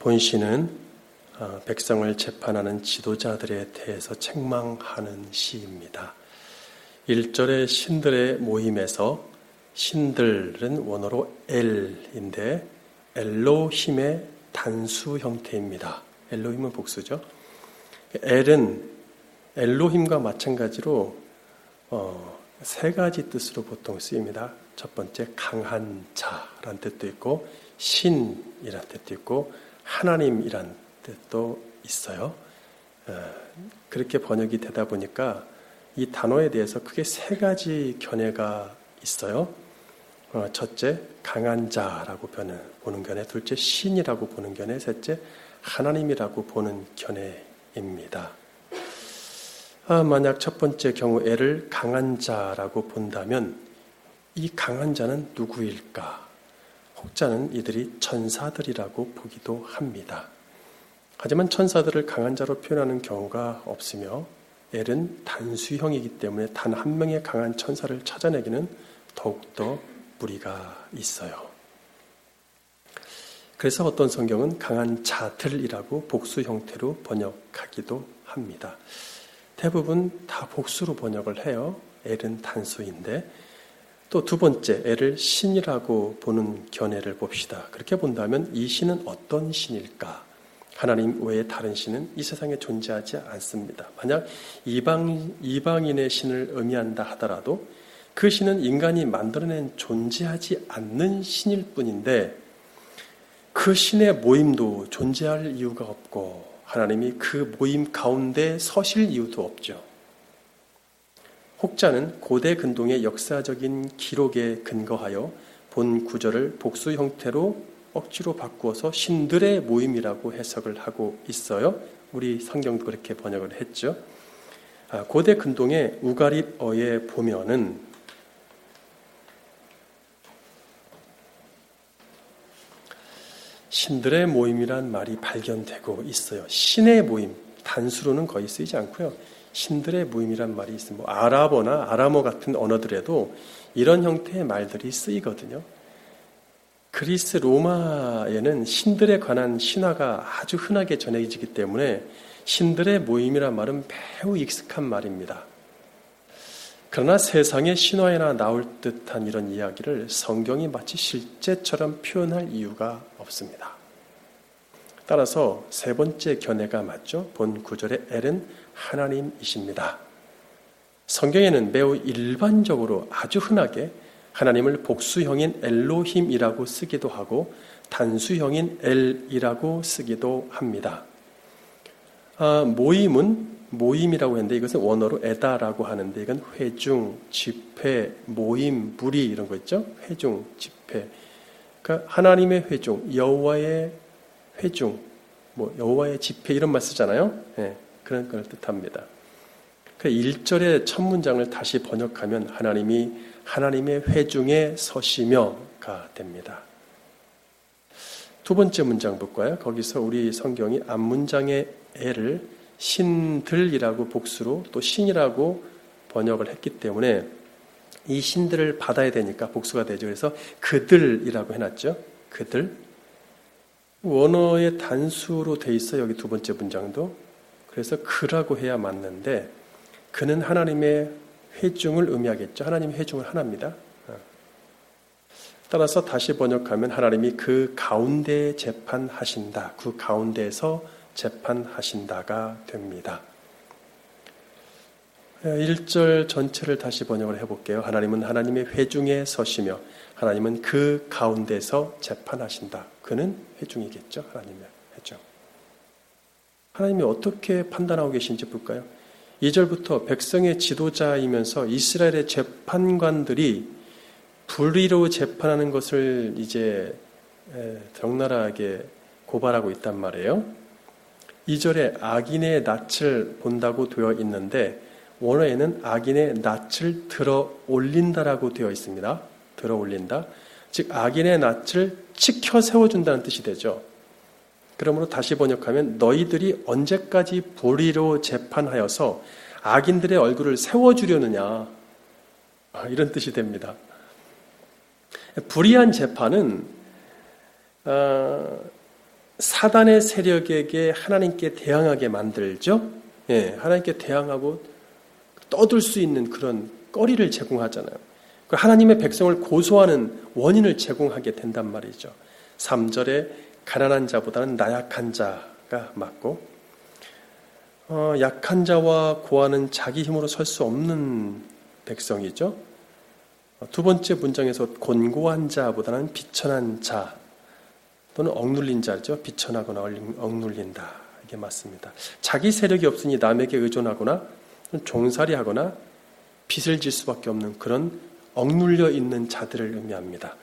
본시는 백성을 재판하는 지도자들에 대해서 책망하는 시입니다. 1절의 신들의 모임에서 신들은 원어로 엘인데 엘로힘의 단수 형태입니다. 엘로힘은 복수죠. 엘은 엘로힘과 마찬가지로 세 가지 뜻으로 보통 쓰입니다. 첫 번째 강한 자라는 뜻도 있고 신이라는 뜻도 있고 하나님이라는 뜻도 있어요. 그렇게 번역이 되다 보니까 이 단어에 대해서 크게 세 가지 견해가 있어요. 첫째, 강한 자라고 보는 견해, 둘째, 신이라고 보는 견해, 셋째, 하나님이라고 보는 견해입니다. 만약 첫 번째 경우 애를 강한 자라고 본다면 이 강한 자는 누구일까? 혹자는 이들이 천사들이라고 보기도 합니다. 하지만 천사들을 강한 자로 표현하는 경우가 없으며 엘은 단수형이기 때문에 단 한 명의 강한 천사를 찾아내기는 더욱더 무리가 있어요. 그래서 어떤 성경은 강한 자들이라고 복수 형태로 번역하기도 합니다. 대부분 다 복수로 번역을 해요. 엘은 단수인데 또 두 번째, 엘을 신이라고 보는 견해를 봅시다. 그렇게 본다면 이 신은 어떤 신일까? 하나님 외에 다른 신은 이 세상에 존재하지 않습니다. 만약 이방인의 신을 의미한다 하더라도 그 신은 인간이 만들어낸 존재하지 않는 신일 뿐인데 그 신의 모임도 존재할 이유가 없고 하나님이 그 모임 가운데 서실 이유도 없죠. 혹자는 고대 근동의 역사적인 기록에 근거하여 본 구절을 복수 형태로 억지로 바꾸어서 신들의 모임이라고 해석을 하고 있어요. 우리 성경도 그렇게 번역을 했죠. 고대 근동의 우가릿어에 보면은 신들의 모임이란 말이 발견되고 있어요. 신의 모임, 단수로는 거의 쓰이지 않고요. 신들의 모임이란 말이 있어요. 아랍어나 아람어 같은 언어들에도 이런 형태의 말들이 쓰이거든요. 그리스 로마에는 신들에 관한 신화가 아주 흔하게 전해지기 때문에 신들의 모임이란 말은 매우 익숙한 말입니다. 그러나 세상의 신화에나 나올 듯한 이런 이야기를 성경이 마치 실제처럼 표현할 이유가 없습니다. 따라서 세 번째 견해가 맞죠. 본 구절의 엘은 하나님이십니다. 성경에는 매우 일반적으로 아주 흔하게 하나님을 복수형인 엘로힘이라고 쓰기도 하고 단수형인 엘이라고 쓰기도 합니다. 모임이라고 했는데 이것은 원어로 에다라고 하는데 이건 회중, 집회, 모임, 무리 이런 거 있죠. 회중, 집회. 그러니까 하나님의 회중, 여호와의 회중, 여호와의 집회 이런 말 쓰잖아요. 네, 그런 걸 뜻합니다. 그 1절의 첫 문장을 다시 번역하면 하나님의 회중에 서시며가 됩니다. 두 번째 문장 볼까요? 거기서 우리 성경이 앞문장의 애를 신들이라고 복수로 또 신이라고 번역을 했기 때문에 이 신들을 받아야 되니까 복수가 되죠. 그래서 그들이라고 해놨죠. 그들. 원어의 단수로 돼 있어요. 여기 두 번째 문장도. 그래서 그라고 해야 맞는데 그는 하나님의 회중을 의미하겠죠. 하나님의 회중은 하나입니다. 따라서 다시 번역하면 하나님이 그 가운데 재판하신다. 그 가운데에서 재판하신다가 됩니다. 1절 전체를 다시 번역을 해볼게요. 하나님은 하나님의 회중에 서시며 하나님은 그 가운데서 재판하신다. 그는 회중이겠죠. 하나님의 회중. 하나님이 어떻게 판단하고 계신지 볼까요? 2절부터 백성의 지도자이면서 이스라엘의 재판관들이 불의로 재판하는 것을 이제 적나라하게 고발하고 있단 말이에요. 2절에 악인의 낯을 본다고 되어 있는데 원어에는 악인의 낯을 들어 올린다라고 되어 있습니다. 들어 올린다. 즉 악인의 낯을 치켜 세워준다는 뜻이 되죠. 그러므로 다시 번역하면 너희들이 언제까지 불의로 재판하여서 악인들의 얼굴을 세워주려느냐 이런 뜻이 됩니다. 불의한 재판은 사단의 세력에게 하나님께 대항하게 만들죠. 예, 하나님께 대항하고 떠들 수 있는 그런 거리를 제공하잖아요. 하나님의 백성을 고소하는 원인을 제공하게 된단 말이죠. 3절에 가난한 자보다는 나약한 자가 맞고, 약한 자와 고아는 자기 힘으로 설 수 없는 백성이죠. 두 번째 문장에서 곤고한 자보다는 비천한 자 또는 억눌린 자죠. 비천하거나 억눌린다. 이게 맞습니다. 자기 세력이 없으니 남에게 의존하거나 종살이하거나 빚을 질 수밖에 없는 그런 억눌려 있는 자들을 의미합니다.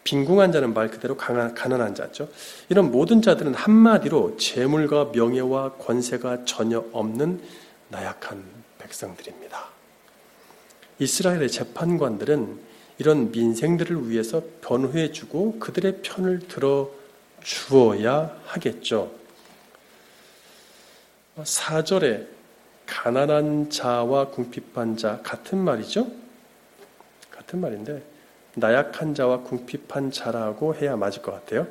빈궁한 자는 말 그대로 가난한 자죠. 이런 모든 자들은 한마디로 재물과 명예와 권세가 전혀 없는 나약한 백성들입니다. 이스라엘의 재판관들은 이런 민생들을 위해서 변호해주고 그들의 편을 들어주어야 하겠죠. 4절에 가난한 자와 궁핍한 자 같은 말이죠. 같은 말인데 나약한 자와 궁핍한 자라고 해야 맞을 것 같아요.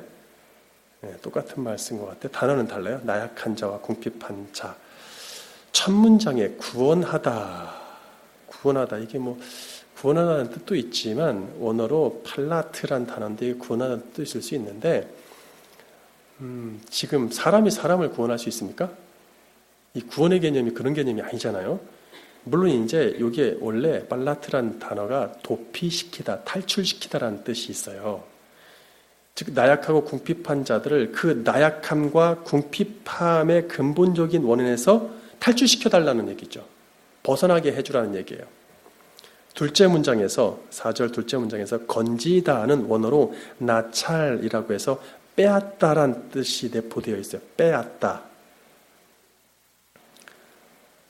네, 똑같은 말 쓴 것 같아요. 단어는 달라요. 나약한 자와 궁핍한 자. 첫 문장에 구원하다 이게 구원하다는 뜻도 있지만 원어로 팔라트란 단어인데 구원하다는 뜻도 있을 수 있는데 지금 사람이 사람을 구원할 수 있습니까? 이 구원의 개념이 그런 개념이 아니잖아요. 물론 이제 이게 원래 팔라트란 단어가 도피시키다, 탈출시키다라는 뜻이 있어요. 즉 나약하고 궁핍한 자들을 그 나약함과 궁핍함의 근본적인 원인에서 탈출시켜달라는 얘기죠. 벗어나게 해주라는 얘기예요. 둘째 문장에서 4절 둘째 문장에서 건지다는 원어로 나찰이라고 해서 빼앗다란 뜻이 내포되어 있어요. 빼앗다.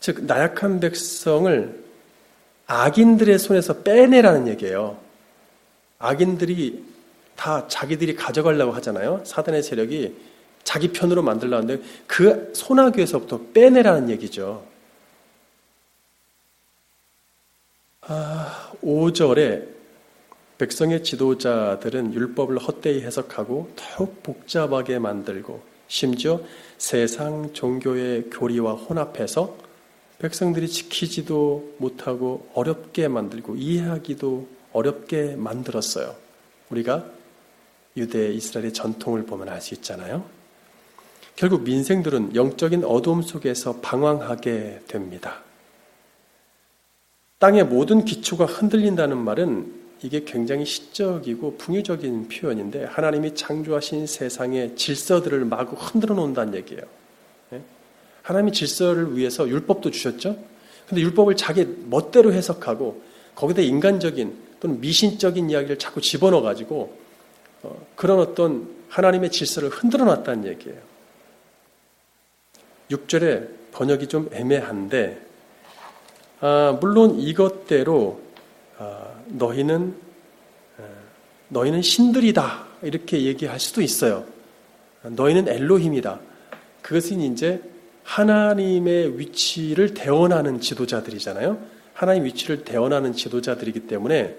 즉 나약한 백성을 악인들의 손에서 빼내라는 얘기예요. 악인들이 다 자기들이 가져가려고 하잖아요. 사단의 세력이 자기 편으로 만들려고 하는데 그 손아귀에서부터 빼내라는 얘기죠. 5절에 백성의 지도자들은 율법을 헛되이 해석하고 더욱 복잡하게 만들고 심지어 세상 종교의 교리와 혼합해서 백성들이 지키지도 못하고 어렵게 만들고 이해하기도 어렵게 만들었어요. 우리가 유대 이스라엘의 전통을 보면 알 수 있잖아요. 결국 민생들은 영적인 어두움 속에서 방황하게 됩니다. 땅의 모든 기초가 흔들린다는 말은 이게 굉장히 시적이고 풍요적인 표현인데 하나님이 창조하신 세상의 질서들을 마구 흔들어 놓는다는 얘기예요. 하나님이 질서를 위해서 율법도 주셨죠. 근데 율법을 자기 멋대로 해석하고 거기다 인간적인 또는 미신적인 이야기를 자꾸 집어넣어가지고 그런 어떤 하나님의 질서를 흔들어 놨다는 얘기예요. 6절에 번역이 좀 애매한데 물론 이것대로 너희는 신들이다 이렇게 얘기할 수도 있어요. 너희는 엘로힘이다. 그것은 이제 하나님의 위치를 대언하는 지도자들이잖아요. 하나님 위치를 대언하는 지도자들이기 때문에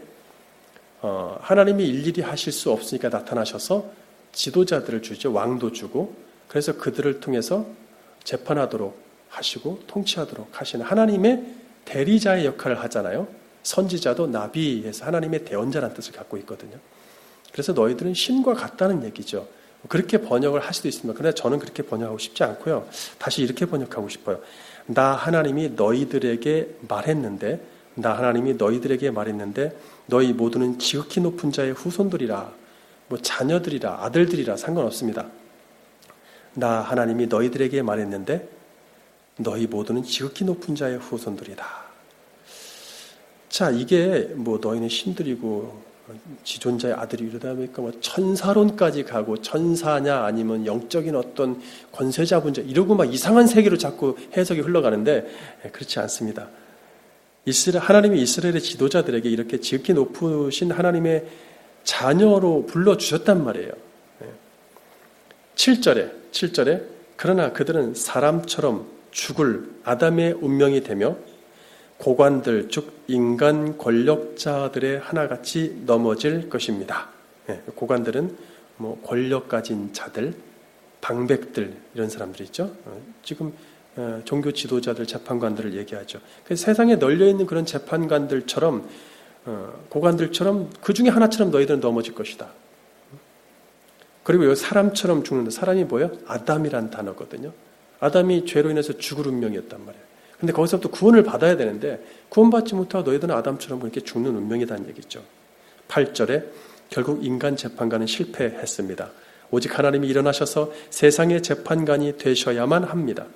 하나님이 일일이 하실 수 없으니까 나타나셔서 지도자들을 주죠. 왕도 주고 그래서 그들을 통해서 재판하도록 하시고 통치하도록 하시는 하나님의 대리자의 역할을 하잖아요. 선지자도 나비에서 하나님의 대언자라는 뜻을 갖고 있거든요. 그래서 너희들은 신과 같다는 얘기죠. 그렇게 번역을 할 수도 있습니다. 그러나 저는 그렇게 번역하고 싶지 않고요. 다시 이렇게 번역하고 싶어요. 나 하나님이 너희들에게 말했는데 너희 모두는 지극히 높은 자의 후손들이라 자녀들이라 아들들이라 상관없습니다. 나 하나님이 너희들에게 말했는데 너희 모두는 지극히 높은 자의 후손들이다. 자, 이게 너희는 신들이고 지존자의 아들이 이러다 보니까 천사론까지 가고 천사냐 아니면 영적인 어떤 권세자분자 이러고 막 이상한 세계로 자꾸 해석이 흘러가는데 그렇지 않습니다. 하나님이 이스라엘의 지도자들에게 이렇게 지극히 높으신 하나님의 자녀로 불러주셨단 말이에요. 7절에 그러나 그들은 사람처럼 죽을 아담의 운명이 되며 고관들 즉 인간 권력자들의 하나같이 넘어질 것입니다. 고관들은 권력 가진 자들, 방백들 이런 사람들 있죠. 지금 종교 지도자들, 재판관들을 얘기하죠. 세상에 널려 있는 그런 재판관들처럼 고관들처럼 그 중에 하나처럼 너희들은 넘어질 것이다. 그리고 이 사람처럼 죽는다. 사람이 뭐예요? 아담이란 단어거든요. 아담이 죄로 인해서 죽을 운명이었단 말이에요. 근데 거기서부터 구원을 받아야 되는데 구원받지 못하고 너희들은 아담처럼 그렇게 죽는 운명이라는 얘기죠. 8절에 결국 인간 재판관은 실패했습니다. 오직 하나님이 일어나셔서 세상의 재판관이 되셔야만 합니다.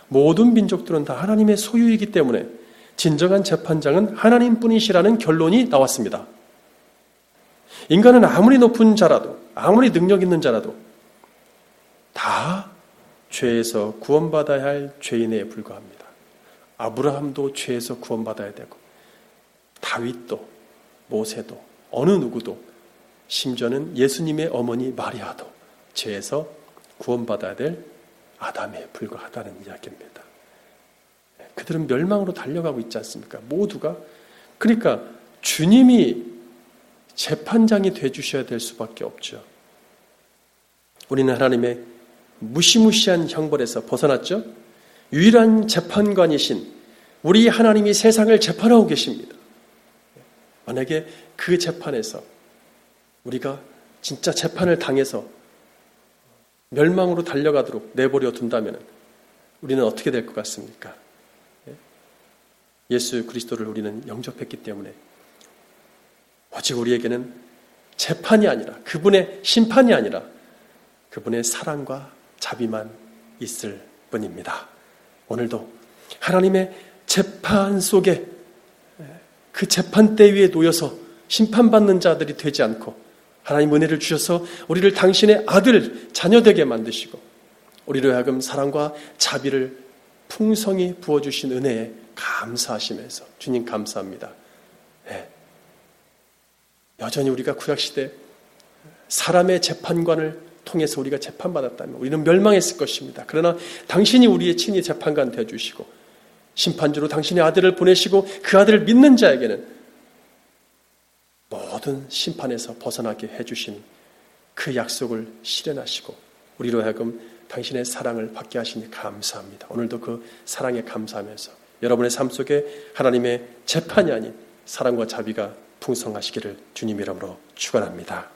모든 민족들은 다 하나님의 소유이기 때문에 진정한 재판장은 하나님뿐이시라는 결론이 나왔습니다. 인간은 아무리 높은 자라도 아무리 능력 있는 자라도 다 죄에서 구원받아야 할 죄인에 불과합니다. 아브라함도 죄에서 구원받아야 되고 다윗도 모세도 어느 누구도 심지어는 예수님의 어머니 마리아도 죄에서 구원받아야 될 아담에 불과하다는 이야기입니다. 그들은 멸망으로 달려가고 있지 않습니까? 모두가. 그러니까 주님이 재판장이 되어주셔야 될 수밖에 없죠. 우리는 하나님의 무시무시한 형벌에서 벗어났죠. 유일한 재판관이신 우리 하나님이 세상을 재판하고 계십니다. 만약에 그 재판에서 우리가 진짜 재판을 당해서 멸망으로 달려가도록 내버려 둔다면 우리는 어떻게 될 것 같습니까? 예수 그리스도를 우리는 영접했기 때문에 오직 우리에게는 재판이 아니라 그분의 심판이 아니라 그분의 사랑과 자비만 있을 뿐입니다. 오늘도 하나님의 재판 속에 그 재판대 위에 놓여서 심판받는 자들이 되지 않고 하나님 은혜를 주셔서 우리를 당신의 아들, 자녀 되게 만드시고 우리로 하여금 사랑과 자비를 풍성히 부어주신 은혜에 감사하시면서 주님 감사합니다. 네. 여전히 우리가 구약시대 사람의 재판관을 통해서 우리가 재판받았다면 우리는 멸망했을 것입니다. 그러나 당신이 우리의 친히 재판관 되어주시고 심판주로 당신의 아들을 보내시고 그 아들을 믿는 자에게는 모든 심판에서 벗어나게 해주신 그 약속을 실현하시고 우리로 하여금 당신의 사랑을 받게 하시니 감사합니다. 오늘도 그 사랑에 감사하면서 여러분의 삶 속에 하나님의 재판이 아닌 사랑과 자비가 풍성하시기를 주님 이름으로 축원합니다.